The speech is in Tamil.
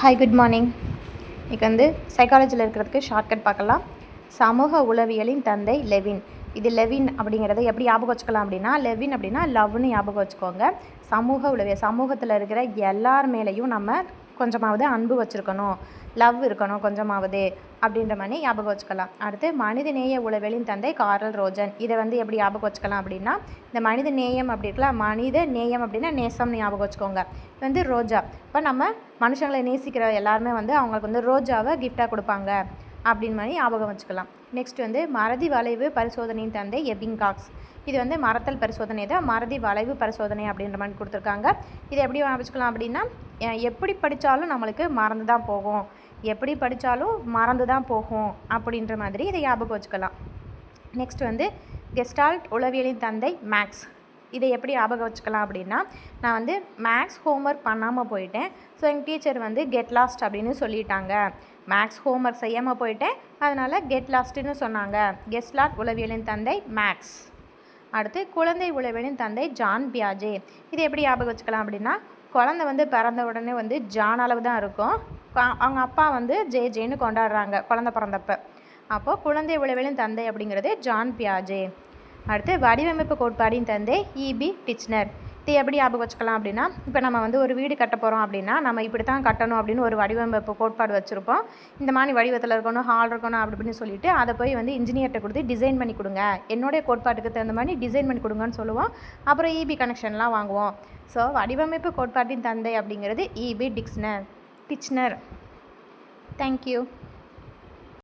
Hi, good morning. இன்றைக்கி வந்து சைக்காலஜியில் இருக்கிறதுக்கு ஷார்ட்கட் பார்க்கலாம். சமூக உளவியலின் தந்தை லெவின். இது லெவின் அப்படிங்கிறத எப்படி ஞாபகம் வச்சுக்கலாம் அப்படின்னா, லெவின் அப்படின்னா லவ்னு ஞாபகம் வச்சுக்கோங்க. சமூக உளவியல், சமூகத்தில் இருக்கிற எல்லார் மேலேயும் நம்ம கொஞ்சமாவது அன்பு வச்சுருக்கணும், லவ் இருக்கணும் கொஞ்சமாவது அப்படின்ற மாதிரி ஞாபகம் வச்சுக்கலாம். அடுத்து மனித நேய உளவியலின் தந்தை கார்ல் ரோஜன். இதை வந்து எப்படி ஞாபகம் வச்சுக்கலாம் அப்படின்னா, இந்த மனித நேயம் அப்படி இருக்கலாம், மனித நேயம் அப்படின்னா நேசம்னு ஞாபகம் வச்சுக்கோங்க. இது வந்து ரோஜா. இப்போ நம்ம மனுஷங்களை நேசிக்கிற எல்லாருமே வந்து அவங்களுக்கு வந்து ரோஜாவை கிஃப்டாக கொடுப்பாங்க அப்படின்னு மாதிரி ஞாபகம் வச்சுக்கலாம். நெக்ஸ்ட் வந்து மறதி வளைவு பரிசோதனையின் தந்தை எபிங்காக்ஸ். இது வந்து மறத்தல் பரிசோதனை தான், மறதி வளைவு பரிசோதனை அப்படின்ற மாதிரி கொடுத்துருக்காங்க. இதை எப்படி வச்சுக்கலாம் அப்படின்னா, எப்படி படித்தாலும் நம்மளுக்கு மறந்து தான் போகும், எப்படி படித்தாலும் மறந்து தான் போகும் அப்படின்ற மாதிரி இதை ஞாபகம் வச்சுக்கலாம். நெக்ஸ்ட் வந்து கெஸ்டால்ட் உளவியலின் தந்தை மேக்ஸ். இதை எப்படி ஞாபகம் வச்சுக்கலாம் அப்படின்னா, நான் வந்து மேக்ஸ் ஹோம்ஒர்க் பண்ணாமல் போயிட்டேன், ஸோ எங்கள் டீச்சர் வந்து கெட் லாஸ்ட் அப்படின்னு சொல்லிட்டாங்க. மேக்ஸ் ஹோம்ஒர்க் செய்யாமல் போயிட்டேன், அதனால் கெட் லாஸ்ட்டுன்னு சொன்னாங்க. கெஸ்டால்ட் உளவியலின் தந்தை மேக்ஸ். அடுத்து குழந்தை உளவியலின் தந்தை ஜான் பியாஜே. இதை எப்படி ஞாபகம் வச்சுக்கலாம் அப்படின்னா, குழந்தை வந்து பிறந்த உடனே வந்து ஜான் அளவு தான் இருக்கும், அவங்க அப்பா வந்து ஜேன்னு கொண்டாடுறாங்க குழந்தை பிறந்தப்ப. அப்போது குழந்தை உளவியலின் தந்தை அப்படிங்கிறது ஜான் பியாஜே. அடுத்து வடிவமைப்பு கோட்பாடின் தந்தை இபி டிச்னர். இதை எப்படி ஞாபகம் வச்சுக்கலாம் அப்படின்னா, இப்போ நம்ம வந்து ஒரு வீடு கட்ட போகிறோம் அப்படின்னா, நம்ம இப்படி தான் கட்டணும் அப்படின்னு ஒரு வடிவமைப்பு கோட்பாடு வச்சுருப்போம். இந்த மாதிரி வடிவத்தில் இருக்கணும், ஹால் இருக்கணும் அப்படி அப்படின்னு சொல்லிட்டு அதை போய் வந்து இன்ஜினியர்கிட்ட கொடுத்து டிசைன் பண்ணி கொடுங்க, என்னுடைய கோட்பாட்டுக்கு தகுந்த மாதிரி டிசைன் பண்ணி கொடுங்கன்னு சொல்லுவோம். அப்புறம் இபி கனெக்ஷன்லாம் வாங்குவோம். ஸோ வடிவமைப்பு கோட்பாட்டின் தந்தை அப்படிங்கிறது இபி டிச்னர். தேங்க்யூ.